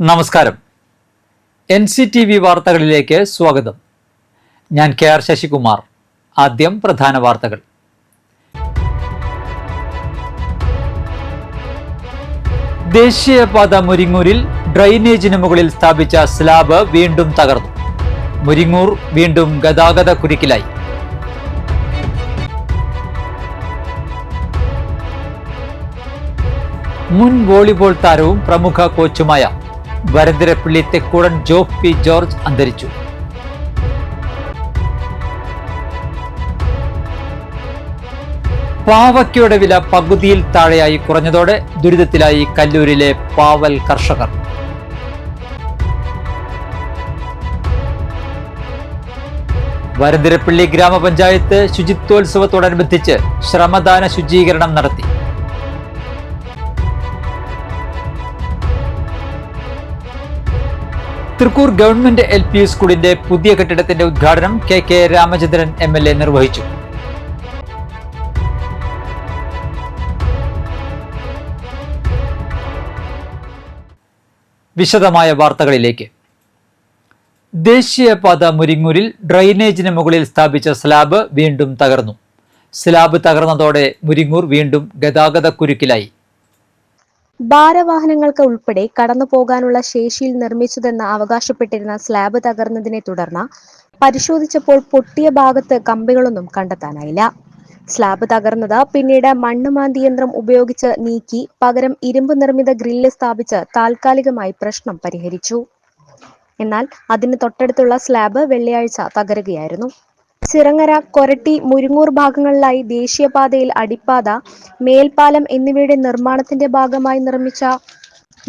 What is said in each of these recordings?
നമസ്കാരം. NCTV വാർത്തകളിലേക്ക് സ്വാഗതം. ഞാൻ KR ശശികുമാർ. ആദ്യം പ്രധാന വാർത്തകൾ. ദേശീയപാത മുരിങ്ങൂരിൽ ഡ്രെയിനേജിന് മുകളിൽ സ്ഥാപിച്ച സ്ലാബ് വീണ്ടും തകർന്നു. മുരിങ്ങൂർ വീണ്ടും ഗതാഗത കുരുക്കിലായി. മുൻ വോളിബോൾ താരവും പ്രമുഖ കോച്ചുമായ വരന്തരപ്പള്ളി തെക്കൂടൻ ജോഫ് പി ജോർജ് അന്തരിച്ചു. പാവയ്ക്കയുടെ വില പകുതിയിൽ താഴെയായി കുറഞ്ഞതോടെ ദുരിതത്തിലായി കല്ലൂരിലെ പാവൽ കർഷകർ. വരന്തരപ്പള്ളി ഗ്രാമപഞ്ചായത്ത് ശുചിത്വോത്സവത്തോടനുബന്ധിച്ച് ശ്രമദാന ശുചീകരണം നടത്തി. തൃക്കൂർ ഗവൺമെന്റ് LP സ്കൂളിന്റെ പുതിയ കെട്ടിടത്തിന്റെ ഉദ്ഘാടനം KK രാമചന്ദ്രൻ MLA നിർവഹിച്ചു. വിശദമായ വാർത്തകളിലേക്ക്. ദേശീയപാത മുരിങ്ങൂരിൽ ഡ്രെയിനേജിന് മുകളിൽ സ്ഥാപിച്ച സ്ലാബ് വീണ്ടും തകർന്നു. സ്ലാബ് തകർന്നതോടെ മുരിങ്ങൂർ വീണ്ടും ഗതാഗത കുരുക്കിലായി. ഭാരവാഹനങ്ങൾക്ക് ഉൾപ്പെടെ കടന്നു പോകാനുള്ള ശേഷിയിൽ നിർമ്മിച്ചതെന്ന് അവകാശപ്പെട്ടിരുന്ന സ്ലാബ് തകർന്നതിനെ തുടർന്ന് പരിശോധിച്ചപ്പോൾ പൊട്ടിയ ഭാഗത്ത് കമ്പികളൊന്നും കണ്ടെത്താനായില്ല. സ്ലാബ് തകർന്നത് പിന്നീട് മണ്ണുമാന്തി യന്ത്രം ഉപയോഗിച്ച് നീക്കി പകരം ഇരുമ്പ് നിർമ്മിത ഗ്രില്ല് സ്ഥാപിച്ച് താൽക്കാലികമായി പ്രശ്നം പരിഹരിച്ചു. എന്നാൽ അതിന് തൊട്ടടുത്തുള്ള സ്ലാബ് വെള്ളിയാഴ്ച തകരുകയായിരുന്നു. ചിറങ്ങര, കൊരട്ടി, മുരിങ്ങൂർ ഭാഗങ്ങളിലായി ദേശീയപാതയിൽ അടിപ്പാത, മേൽപ്പാലം എന്നിവയുടെ നിർമ്മാണത്തിന്റെ ഭാഗമായി നിർമ്മിച്ച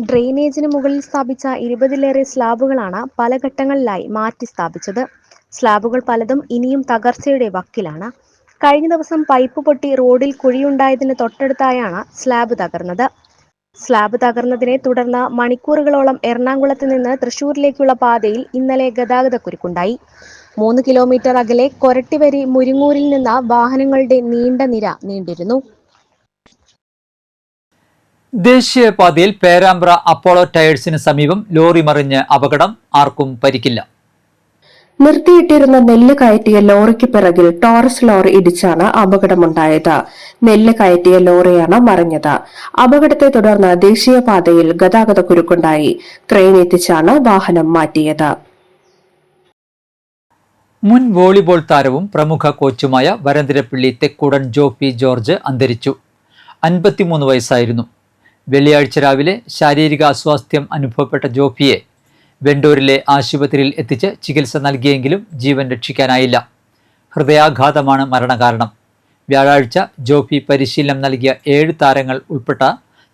ഡ്രെയിനേജിന് മുകളിൽ സ്ഥാപിച്ച 20-ലേറെ സ്ലാബുകളാണ് പല ഘട്ടങ്ങളിലായി മാറ്റി സ്ഥാപിച്ചത്. സ്ലാബുകൾ പലതും ഇനിയും തകർച്ചയുടെ വക്കിലാണ്. കഴിഞ്ഞ ദിവസം പൈപ്പ് പൊട്ടി റോഡിൽ കുഴിയുണ്ടായതിന് തൊട്ടടുത്തായാണ് സ്ലാബ് തകർന്നത്. സ്ലാബ് തകർന്നതിനെ തുടർന്ന് മണിക്കൂറുകളോളം എറണാകുളത്ത് നിന്ന് തൃശൂരിലേക്കുള്ള പാതയിൽ ഇന്നലെ ഗതാഗതക്കുരുക്കുണ്ടായി. 3 കിലോമീറ്റർ അകലെ കൊരട്ടിവരി മുരിങ്ങൂരിൽ നിന്ന് വാഹനങ്ങളുടെ നീണ്ട നിര നീണ്ടിരുന്നു. ദേശീയപാതയിൽ പേരാമ്പ്ര അപ്പോളോ ടയേഴ്സിന് സമീപം ലോറി മറിഞ്ഞ് അപകടം. ആർക്കും പരിക്കില്ല. നിർത്തിയിട്ടിരുന്ന നെല്ല് കയറ്റിയ ലോറിക്ക് പിറകിൽ ടോറസ് ലോറി ഇടിച്ചാണ് അപകടമുണ്ടായത്. നെല്ല് കയറ്റിയ ലോറിയാണ് മറിഞ്ഞത്. അപകടത്തെ തുടർന്ന് ദേശീയപാതയിൽ ഗതാഗതക്കുരുക്കുണ്ടായി. ക്രെയിൻ എത്തിച്ചാണ് വാഹനം മാറ്റിയത്. മുൻ വോളിബോൾ താരവും പ്രമുഖ കോച്ചുമായ വരന്തരപ്പള്ളി തെക്കൂടൻ ജോഫ് പി ജോർജ് അന്തരിച്ചു. 53 വയസ്സായിരുന്നു. വെള്ളിയാഴ്ച രാവിലെ ശാരീരിക അസ്വാസ്ഥ്യം അനുഭവപ്പെട്ട ജോഫിയെ വെണ്ടൂരിലെ ആശുപത്രിയിൽ എത്തിച്ച് ചികിത്സ നൽകിയെങ്കിലും ജീവൻ രക്ഷിക്കാനായില്ല. ഹൃദയാഘാതമാണ് മരണകാരണം. വ്യാഴാഴ്ച ജോഫി പരിശീലനം നൽകിയ 7 താരങ്ങൾ ഉൾപ്പെട്ട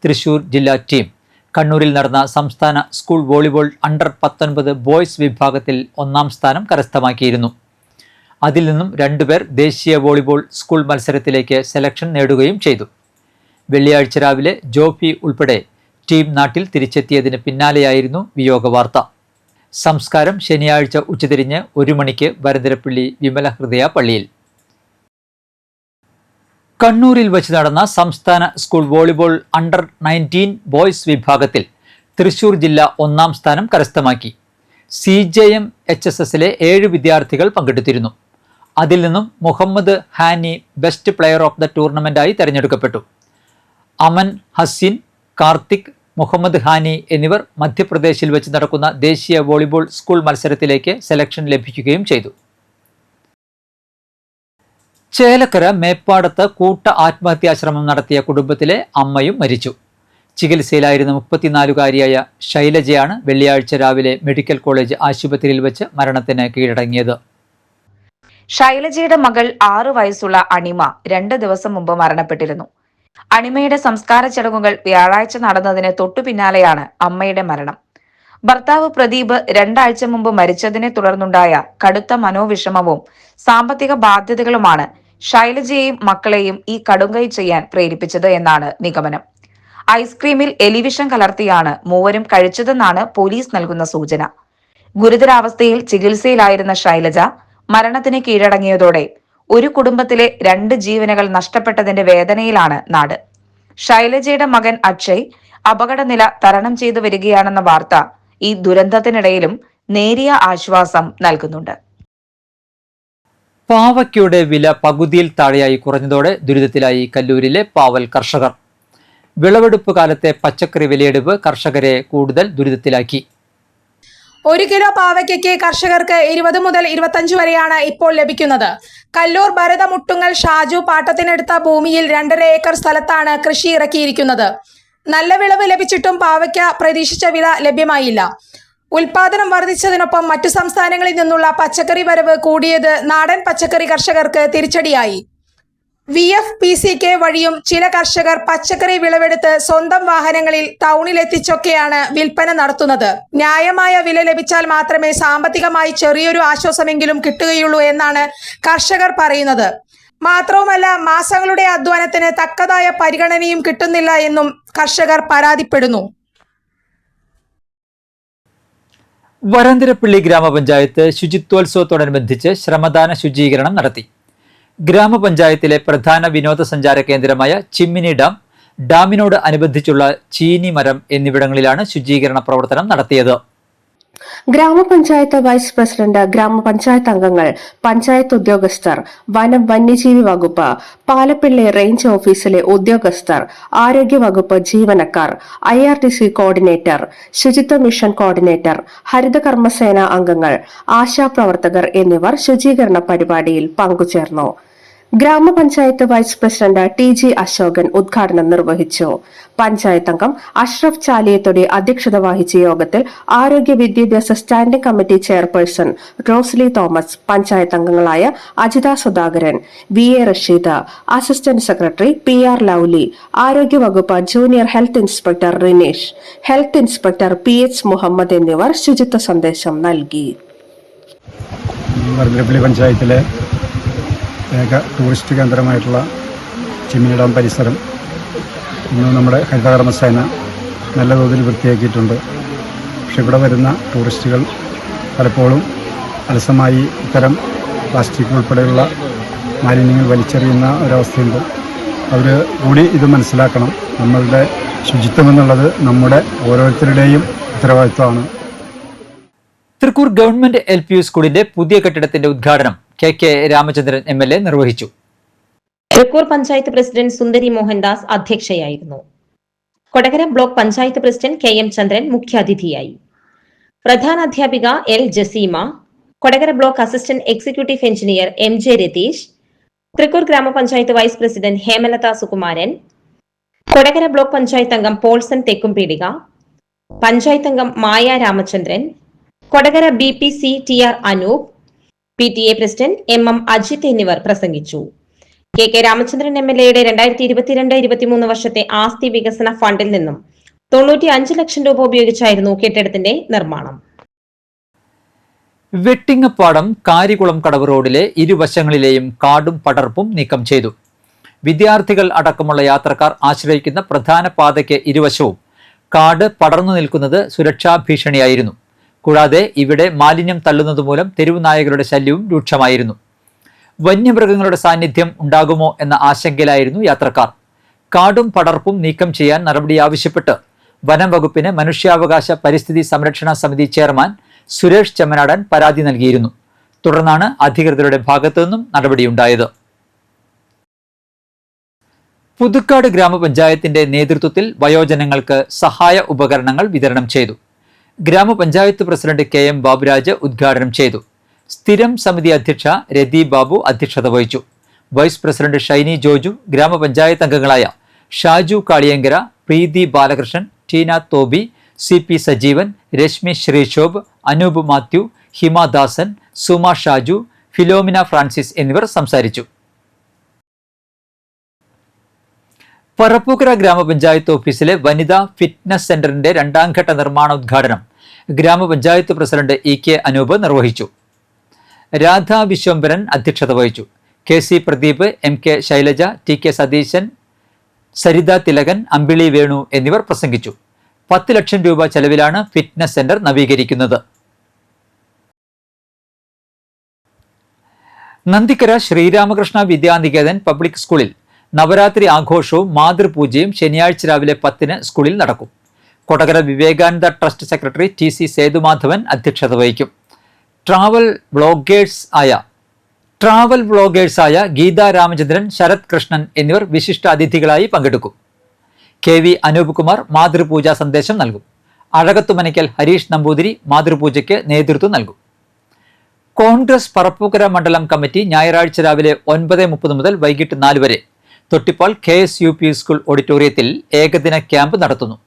തൃശൂർ ജില്ലാ ടീം കണ്ണൂരിൽ നടന്ന സംസ്ഥാന സ്കൂൾ വോളിബോൾ അണ്ടർ-19 ബോയ്സ് വിഭാഗത്തിൽ 1-ാം സ്ഥാനം കരസ്ഥമാക്കിയിരുന്നു. അതിൽ നിന്നും 2 പേർ ദേശീയ വോളിബോൾ സ്കൂൾ മത്സരത്തിലേക്ക് സെലക്ഷൻ നേടുകയും ചെയ്തു. വെള്ളിയാഴ്ച രാവിലെ ജോഫി ഉൾപ്പെടെ ടീം നാട്ടിൽ തിരിച്ചെത്തിയതിന് പിന്നാലെയായിരുന്നു വിയോഗ വാർത്ത. സംസ്കാരം ശനിയാഴ്ച ഉച്ചതിരിഞ്ഞ് 1 മണിക്ക് വരന്തരപ്പള്ളി വിമല ഹൃദയ പള്ളിയിൽ. കണ്ണൂരിൽ വച്ച് നടന്ന സംസ്ഥാന സ്കൂൾ വോളിബോൾ അണ്ടർ-19 ബോയ്സ് വിഭാഗത്തിൽ തൃശൂർ ജില്ല 1-ാം സ്ഥാനം കരസ്ഥമാക്കി. CJM HSSലെ 7 വിദ്യാർത്ഥികൾ പങ്കെടുത്തിരുന്നു. അതിൽ നിന്നും Muhammad Hani best player of the ടൂർണമെന്റായി തെരഞ്ഞെടുക്കപ്പെട്ടു. അമൻ, ഹസീൻ, കാർത്തിക്, മുഹമ്മദ് ഹാനി എന്നിവർ മധ്യപ്രദേശിൽ വെച്ച് നടക്കുന്ന ദേശീയ വോളിബോൾ സ്കൂൾ മത്സരത്തിലേക്ക് സെലക്ഷൻ ലഭിക്കുകയും ചെയ്തു. ചേലക്കര മേപ്പാടത്ത് കൂട്ട ആത്മഹത്യാശ്രമം നടത്തിയ കുടുംബത്തിലെ അമ്മയും മരിച്ചു. ചികിത്സയിലായിരുന്ന 34-കാരിയായ ശൈലജയാണ് വെള്ളിയാഴ്ച രാവിലെ മെഡിക്കൽ കോളേജ് ആശുപത്രിയിൽ വെച്ച് മരണത്തിന് കീഴടങ്ങിയത്. ശൈലജയുടെ മകൾ 6 വയസ്സുള്ള അണിമ 2 ദിവസം മുമ്പ് മരണപ്പെട്ടിരുന്നു. അണിമയുടെ സംസ്കാര ചടങ്ങുകൾ വ്യാഴാഴ്ച നടന്നതിന് തൊട്ടു പിന്നാലെയാണ് അമ്മയുടെ മരണം. ഭർത്താവ് പ്രദീപ് 2 ആഴ്ച മുമ്പ് മരിച്ചതിനെ തുടർന്നുണ്ടായ കടുത്ത മനോവിഷമവും സാമ്പത്തിക ബാധ്യതകളുമാണ് ശൈലജയെയും മക്കളെയും ഈ കടുങ്കൈ ചെയ്യാൻ പ്രേരിപ്പിച്ചത് എന്നാണ് നിഗമനം. ഐസ്ക്രീമിൽ എലിവിഷം കലർത്തിയാണ് മൂവരും കഴിച്ചതെന്നാണ് പോലീസ് നൽകുന്ന സൂചന. ഗുരുതരാവസ്ഥയിൽ ചികിത്സയിലായിരുന്ന ശൈലജ മരണത്തിന് കീഴടങ്ങിയതോടെ ഒരു കുടുംബത്തിലെ 2 ജീവനുകൾ നഷ്ടപ്പെട്ടതിന്റെ വേദനയിലാണ് നാട്. ശൈലജയുടെ മകൻ അക്ഷയ് അപകടനില തരണം ചെയ്തു വരികയാണെന്ന വാർത്ത ഈ ദുരന്തത്തിനിടയിലും നേരിയ ആശ്വാസം നൽകുന്നുണ്ട്. പാവയ്ക്കയുടെ വില പകുതിയിൽ താഴെയായി കുറഞ്ഞതോടെ ദുരിതത്തിലായി കല്ലൂരിലെ പാവൽ കർഷകർ. വിളവെടുപ്പ് കാലത്തെ പച്ചക്കറി വിലയിടിവ് കർഷകരെ കൂടുതൽ ദുരിതത്തിലാക്കി. 1 കിലോ പാവയ്ക്കയ്ക്ക് കർഷകർക്ക് 20 മുതൽ 25 വരെയാണ് ഇപ്പോൾ ലഭിക്കുന്നത്. കല്ലൂർ ഭരത മുട്ടുങ്ങൽ ഷാജു പാട്ടത്തിനെടുത്ത ഭൂമിയിൽ 2.5 ഏക്കർ സ്ഥലത്താണ് കൃഷി ഇറക്കിയിരിക്കുന്നത്. നല്ല വിളവ് ലഭിച്ചിട്ടും പാവയ്ക്ക പ്രതീക്ഷിച്ച വില ലഭ്യമായില്ല. ഉൽപാദനം വർദ്ധിച്ചതിനൊപ്പം മറ്റു സംസ്ഥാനങ്ങളിൽ നിന്നുള്ള പച്ചക്കറി വരവ് കൂടിയത് നാടൻ പച്ചക്കറി കർഷകർക്ക് തിരിച്ചടിയായി. VFPCK വഴിയും ചില കർഷകർ പച്ചക്കറി വിളവെടുത്ത് സ്വന്തം വാഹനങ്ങളിൽ ടൗണിലെത്തിച്ചൊക്കെയാണ് വിൽപ്പന നടത്തുന്നത്. ന്യായമായ വില ലഭിച്ചാൽ മാത്രമേ സാമ്പത്തികമായി ചെറിയൊരു ആശ്വാസമെങ്കിലും കിട്ടുകയുള്ളൂ എന്നാണ് കർഷകർ പറയുന്നത്. മാത്രവുമല്ല, മാസങ്ങളുടെ അധ്വാനത്തിന് തക്കതായ പരിഗണനയും കിട്ടുന്നില്ല എന്നും കർഷകർ പരാതിപ്പെടുന്നു. വരന്തരപ്പള്ളി ഗ്രാമപഞ്ചായത്ത് ശുചിത്വോത്സവത്തോടനുബന്ധിച്ച് ശ്രമദാന ശുചീകരണം നടത്തി. ഗ്രാമപഞ്ചായത്തിലെ പ്രധാന വിനോദസഞ്ചാര കേന്ദ്രമായ ചിമ്മിനി ഡാമിനോട് അനുബന്ധിച്ചുള്ള ചീനി മരം എന്നിവിടങ്ങളിലാണ് ശുചീകരണ പ്രവർത്തനം നടത്തിയത്. ഗ്രാമപഞ്ചായത്ത് വൈസ് പ്രസിഡന്റ്, ഗ്രാമപഞ്ചായത്ത് അംഗങ്ങൾ, പഞ്ചായത്ത് ഉദ്യോഗസ്ഥർ, വനം വന്യജീവി വകുപ്പ്, പാലപ്പിള്ളി റേഞ്ച് ഓഫീസിലെ ഉദ്യോഗസ്ഥർ, ആരോഗ്യവകുപ്പ് ജീവനക്കാർ, IRTC കോർഡിനേറ്റർ, ശുചിത്വ മിഷൻ കോർഡിനേറ്റർ, ഹരിതകർമ്മസേന അംഗങ്ങൾ, ആശാപ്രവർത്തകർ എന്നിവർ ശുചീകരണ പരിപാടിയിൽ പങ്കുചേർന്നു. ഗ്രാമപഞ്ചായത്ത് വൈസ് പ്രസിഡന്റ് TG അശോകൻ ഉദ്ഘാടനം നിർവഹിച്ചു. പഞ്ചായത്ത് അംഗം അഷ്റഫ് ചാലിയത്തൊടി അധ്യക്ഷത വഹിച്ച യോഗത്തിൽ ആരോഗ്യ വിദ്യാഭ്യാസ standing committee chairperson Rosly Thomas, panchayat അംഗങ്ങളായ Ajitha Sudhakaran, VA Rasheed, assistant secretary PR Lovely, ആരോഗ്യവകുപ്പ് junior health inspector Rinesh, health inspector PH Muhammad എന്നിവർ ശുചിത്വ സന്ദേശം നൽകി. പഞ്ചായത്തിലെ ഏക ടൂറിസ്റ്റ് കേന്ദ്രമായിട്ടുള്ള ചിമ്മിനി ഡാം പരിസരം ഇന്ന് നമ്മുടെ ഹരിതകർമ്മസേന നല്ല തോതിൽ വൃത്തിയാക്കിയിട്ടുണ്ട്. പക്ഷെ ഇവിടെ വരുന്ന ടൂറിസ്റ്റുകൾ പലപ്പോഴും അലസമായി ഇത്തരം പ്ലാസ്റ്റിക് ഉൾപ്പെടെയുള്ള മാലിന്യങ്ങൾ വലിച്ചെറിയുന്ന ഒരവസ്ഥയുണ്ട്. അവർ കൂടി ഇത് മനസ്സിലാക്കണം. നമ്മളുടെ ശുചിത്വം എന്നുള്ളത് നമ്മുടെ ഓരോരുത്തരുടെയും ഉത്തരവാദിത്വമാണ്. തൃക്കൂർ ഗവൺമെന്റ് LP സ്കൂളിന്റെ പുതിയ കെട്ടിടത്തിന്റെ ഉദ്ഘാടനം KK രാമചന്ദ്രൻ MLA നിർവഹിച്ചു. തൃക്കൂർ പഞ്ചായത്ത് പ്രസിഡന്റ് സുന്ദരി മോഹൻദാസ് അധ്യക്ഷയായിരുന്നു. Kodakara block panchayat president KM Chandran മുഖ്യാതിഥിയായി. പ്രധാന അധ്യാപിക L Jaseema, Kodakara block assistant executive engineer MJ Ratheesh, Thrikkur grama panchayat vice president Hemalatha Sukumaran, Kodakara block panchayat അംഗം പോൾസൺ തെക്കുംപീടിക, പഞ്ചായത്ത് അംഗം Maya Ramachandran, Kodakara BPC TR Anoop, PTA president MM Ajith എന്നിവർ പ്രസംഗിച്ചു. KK രാമചന്ദ്രൻ MLAയുടെ 2022-23 വർഷത്തെ ആസ്തി വികസന ഫണ്ടിൽ നിന്നും 95 ലക്ഷം രൂപ ഉപയോഗിച്ചായിരുന്നു കെട്ടിടത്തിന്റെ നിർമ്മാണം. വെട്ടിങ്ങപ്പാടം കാരികുളം കടവ് റോഡിലെ ഇരുവശങ്ങളിലെയും കാടും പടർപ്പും നീക്കം ചെയ്തു. വിദ്യാർത്ഥികൾ അടക്കമുള്ള യാത്രക്കാർ ആശ്രയിക്കുന്ന പ്രധാന പാതയ്ക്ക് ഇരുവശവും കാട് പടർന്നു നിൽക്കുന്നത് സുരക്ഷാ ഭീഷണിയായിരുന്നു. കൂടാതെ ഇവിടെ മാലിന്യം തള്ളുന്നതുമൂലം തെരുവു നായകളുടെ ശല്യവും രൂക്ഷമായിരുന്നു. വന്യമൃഗങ്ങളുടെ സാന്നിധ്യം ഉണ്ടാകുമോ എന്ന ആശങ്കയിലായിരുന്നു യാത്രക്കാർ. കാടും പടർപ്പും നീക്കം ചെയ്യാൻ നടപടി ആവശ്യപ്പെട്ട് വനം വകുപ്പിന് മനുഷ്യാവകാശ പരിസ്ഥിതി സംരക്ഷണ സമിതി ചെയർമാൻ സുരേഷ് ചെമ്മനാടൻ പരാതി നൽകിയിരുന്നു. തുടർന്നാണ് അധികൃതരുടെ ഭാഗത്തു നിന്നും നടപടിയുണ്ടായത്. പുതുക്കാട് ഗ്രാമപഞ്ചായത്തിന്റെ നേതൃത്വത്തിൽ വയോജനങ്ങൾക്ക് സഹായ ഉപകരണങ്ങൾ വിതരണം ചെയ്തു. ഗ്രാമപഞ്ചായത്ത് പ്രസിഡന്റ് KM ബാബുരാജ് ഉദ്ഘാടനം ചെയ്തു. സ്ഥിരം സമിതി അധ്യക്ഷ രതി ബാബു അധ്യക്ഷത വഹിച്ചു. വൈസ് പ്രസിഡന്റ് ഷൈനി ജോജു, ഗ്രാമപഞ്ചായത്ത് അംഗങ്ങളായ ഷാജു കാളിയങ്കര, പ്രീതി ബാലകൃഷ്ണൻ, ടീന തോബി, CP സജീവൻ, രശ്മി ശ്രീശോഭ്, അനൂപ് മാത്യു, ഹിമാദാസൻ, സുമ ഷാജു, ഫിലോമിന ഫ്രാൻസിസ് എന്നിവർ സംസാരിച്ചു. പറപ്പൂക്കര ഗ്രാമപഞ്ചായത്ത് ഓഫീസിലെ വനിതാ ഫിറ്റ്നസ് സെന്ററിന്റെ 2ാം ഘട്ട നിർമ്മാണോദ്ഘാടനം ഗ്രാമപഞ്ചായത്ത് പ്രസിഡന്റ് EK അനൂപ് നിർവഹിച്ചു. രാധാ വിശ്വംഭരൻ അധ്യക്ഷത വഹിച്ചു. KC Pradeep, MK Shailaja, TK Satheesan, Saritha Thilakan, അമ്പിളി വേണു എന്നിവർ പ്രസംഗിച്ചു. 10 ലക്ഷം രൂപ ചെലവിലാണ് ഫിറ്റ്നസ് സെന്റർ നവീകരിക്കുന്നത്. നന്ദിക്കര ശ്രീരാമകൃഷ്ണ വിദ്യാനികേതൻ പബ്ലിക് സ്കൂളിൽ നവരാത്രി ആഘോഷവും മാതൃപൂജയും ശനിയാഴ്ച രാവിലെ 10-ന് സ്കൂളിൽ നടക്കും. Kodakara Vivekananda trust secretary TC Sethumadhavan അധ്യക്ഷത വഹിക്കും. ട്രാവൽ വ്ളോഗേഴ്സായ ഗീത രാമചന്ദ്രൻ, ശരത് കൃഷ്ണൻ എന്നിവർ വിശിഷ്ട അതിഥികളായി പങ്കെടുക്കും. KV അനൂപ് കുമാർ മാതൃപൂജാ സന്ദേശം നൽകും. അഴകത്തുമനയ്ക്കൽ ഹരീഷ് നമ്പൂതിരി മാതൃപൂജയ്ക്ക് നേതൃത്വം നൽകും. കോൺഗ്രസ് പറപ്പൂക്കര മണ്ഡലം കമ്മിറ്റി ഞായറാഴ്ച രാവിലെ 9:30 മുതൽ വൈകിട്ട് 4 വരെ തൊട്ടിപ്പാൽ KSUP സ്കൂൾ ഓഡിറ്റോറിയത്തിൽ ഏകദിന ക്യാമ്പ് നടത്തുന്നു.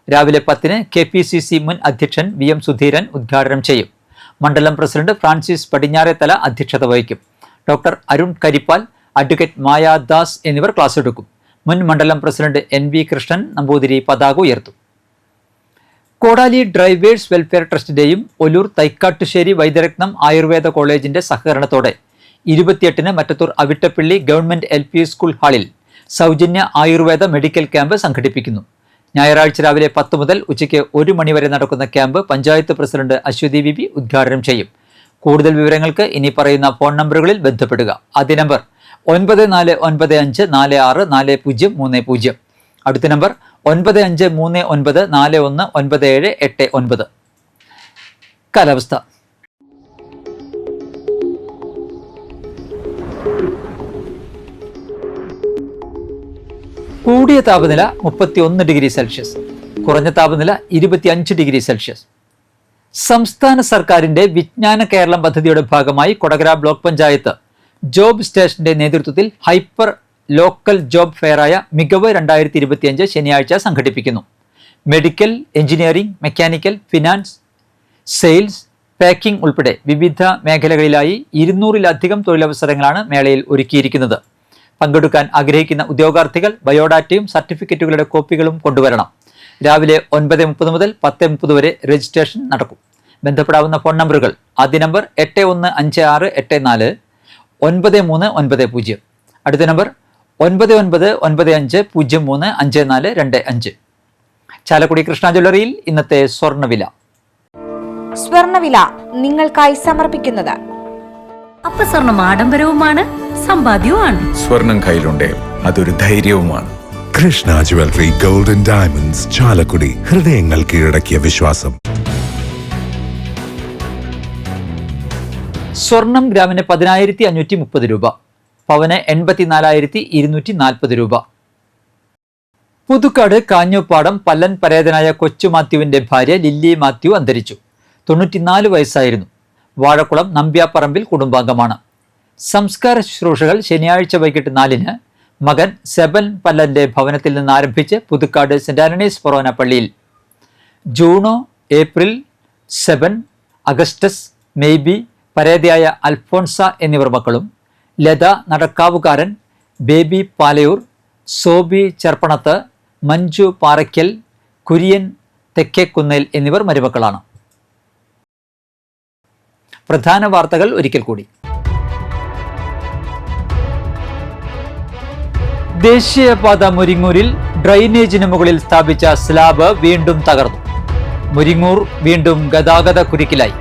രാവിലെ 10-ന് KPCC മുൻ അധ്യക്ഷൻ VM സുധീരൻ ഉദ്ഘാടനം ചെയ്യും. മണ്ഡലം പ്രസിഡന്റ് ഫ്രാൻസിസ് പടിഞ്ഞാറേത്തല അധ്യക്ഷത വഹിക്കും. ഡോക്ടർ അരുൺ കരിപ്പാൽ, അഡ്വക്കേറ്റ് മായാദാസ് എന്നിവർ ക്ലാസ് എടുക്കും. മുൻ മണ്ഡലം പ്രസിഡന്റ് NV കൃഷ്ണൻ നമ്പൂതിരി പതാക ഉയർത്തും. കോടാലി ഡ്രൈവേഴ്സ് വെൽഫെയർ ട്രസ്റ്റിന്റെയും ഒലൂർ തൈക്കാട്ടുശ്ശേരി വൈദ്യരത്നം ആയുർവേദ കോളേജിന്റെ സഹകരണത്തോടെ 28-ന് Mattathur Avittappilly government LP school ഹാളിൽ സൗജന്യ ആയുർവേദ മെഡിക്കൽ ക്യാമ്പ് സംഘടിപ്പിക്കുന്നു. ഞായറാഴ്ച രാവിലെ 10 മുതൽ ഉച്ചയ്ക്ക് 1 മണി വരെ നടക്കുന്ന camp panchayat president Aswathy VB ഉദ്ഘാടനം ചെയ്യും. കൂടുതൽ വിവരങ്ങൾക്ക് ഇനി പറയുന്ന ഫോൺ നമ്പറുകളിൽ ബന്ധപ്പെടുക. ആദ്യ നമ്പർ 9495464030. അടുത്ത നമ്പർ 9539419789. കാലാവസ്ഥ. കൂടിയ താപനില 31 ഡിഗ്രി സെൽഷ്യസ്, കുറഞ്ഞ താപനില 25 ഡിഗ്രി സെൽഷ്യസ്. സംസ്ഥാന സർക്കാരിന്റെ വിജ്ഞാന കേരളം പദ്ധതിയുടെ ഭാഗമായി കൊടകര ബ്ലോക്ക് പഞ്ചായത്ത് ജോബ് സ്റ്റേഷന്റെ നേതൃത്വത്തിൽ ഹൈപ്പർ ലോക്കൽ ജോബ് ഫെയറായ മികവ് 2025 ശനിയാഴ്ച സംഘടിപ്പിക്കുന്നു. Medical, engineering, mechanical, finance, sales, packing ഉൾപ്പെടെ വിവിധ മേഖലകളിലായി 200-ലധികം തൊഴിലവസരങ്ങളാണ് മേളയിൽ ഒരുക്കിയിരിക്കുന്നത്. പങ്കെടുക്കാൻ ആഗ്രഹിക്കുന്ന ഉദ്യോഗാർത്ഥികൾ ബയോഡാറ്റയും സർട്ടിഫിക്കറ്റുകളുടെ കോപ്പികളും കൊണ്ടുവരണം. രാവിലെ 9:30 മുതൽ 10:30 വരെ രജിസ്ട്രേഷൻ നടക്കും. ബന്ധപ്പെടാവുന്ന ഫോൺ നമ്പറുകൾ: ആദ്യ നമ്പർ 8156849390. അടുത്ത നമ്പർ 9995035425. ചാലക്കുടി കൃഷ്ണ ജ്വല്ലറിയിൽ ഇന്നത്തെ സ്വർണ്ണവില നിങ്ങൾക്കായി സമർപ്പിക്കുന്നത് അപ്പസ്വർണം ആഡംബരവുമാണ്, സമ്പാദ്യവുമാണ്. സ്വർണം കയ്യിലുണ്ടേ അതൊരു ധൈര്യവുമാണ്. Krishna jewellery golden diamonds, Chalakudy. ഹൃദയങ്ങൾ കീഴടക്കിയ വിശ്വാസം. സ്വർണം ഗ്രാമിന് 10,530 രൂപ, പവന് 84,240 രൂപ. പുതുക്കാട് കാഞ്ഞൂപ്പാടം പല്ലൻ പരേതനായ കൊച്ചു മാത്യുവിന്റെ ഭാര്യ ലില്ലി മാത്യു അന്തരിച്ചു. 94 വയസ്സായിരുന്നു. വാഴക്കുളം നമ്പ്യാപ്പറമ്പിൽ കുടുംബാംഗമാണ്. സംസ്കാര ശുശ്രൂഷകൾ ശനിയാഴ്ച വൈകിട്ട് 4-ന് മകൻ സെബൻ പല്ലന്റെ ഭവനത്തിൽ നിന്ന് ആരംഭിച്ച് പുതുക്കാട് സെന്റ് ആന്റണീസ് ഫൊറോന പള്ളിയിൽ. ജൂണോ, ഏപ്രിൽ, സെബൻ, അഗസ്റ്റസ്, മെയ്ബി, പരേതയായ അൽഫോൺസ എന്നിവർ മക്കളും, ലത നടക്കാവുകാരൻ, ബേബി പാലയൂർ, സോബി ചെർപ്പണത്ത്, മഞ്ജു പാറയ്ക്കൽ, കുര്യൻ തെക്കേക്കുന്നേൽ എന്നിവർ മരുമക്കളാണ്. പ്രധാന വാർത്തകൾ ഒരിക്കൽ കൂടി. ദേശീയപാത മുരിങ്ങൂരിൽ ഡ്രൈനേജിന് മുകളിൽ സ്ഥാപിച്ച സ്ലാബ് വീണ്ടും തകർന്നു. മുരിങ്ങൂർ വീണ്ടും ഗതാഗത കുരുക്കിലായി.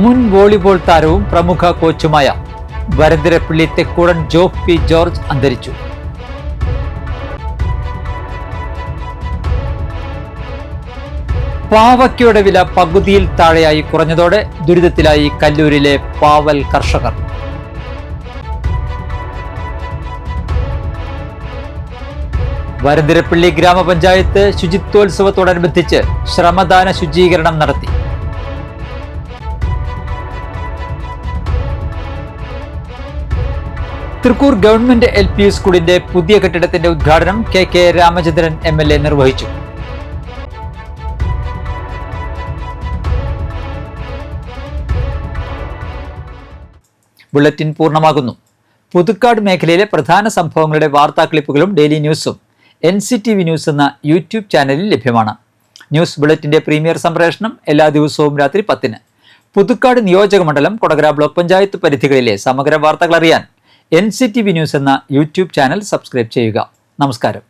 മുൻ വോളിബോൾ താരവും പ്രമുഖ കോച്ചുമായ വരന്തരപ്പള്ളി തെക്കൂടൻ ജോപ്പി ജോർജ് അന്തരിച്ചു. പാവയ്ക്കയുടെ വില പകുതിയിൽ താഴെയായി കുറഞ്ഞതോടെ ദുരിതത്തിലായി കല്ലൂരിലെ പാവൽ കർഷകർ. വരന്തരപ്പള്ളി ഗ്രാമപഞ്ചായത്ത് ശുചിത്വോത്സവത്തോടനുബന്ധിച്ച് ശ്രമദാന ശുചീകരണം നടത്തി. തൃക്കൂർ ഗവൺമെന്റ് LP സ്കൂളിന്റെ പുതിയ കെട്ടിടത്തിന്റെ ഉദ്ഘാടനം KK രാമചന്ദ്രൻ MLA നിർവഹിച്ചു. ബുള്ളറ്റിൻ പൂർണ്ണമാകുന്നു. പുതുക്കാട് മേഖലയിലെ പ്രധാന സംഭവങ്ങളുടെ വാർത്താ ക്ലിപ്പുകളും ഡെയിലി ന്യൂസും NCTV ന്യൂസ് എന്ന യൂട്യൂബ് ചാനലിൽ ലഭ്യമാണ്. ന്യൂസ് ബുള്ളറ്റിന്റെ പ്രീമിയർ സംപ്രേഷണം എല്ലാ ദിവസവും രാത്രി 10-ന്. പുതുക്കാട് നിയോജക മണ്ഡലം, കൊടകര ബ്ലോക്ക് പഞ്ചായത്ത് പരിധികളിലെ സമഗ്ര വാർത്തകൾ അറിയാൻ NCTV ന്യൂസ് എന്ന യൂട്യൂബ് ചാനൽ സബ്സ്ക്രൈബ് ചെയ്യുക. നമസ്കാരം.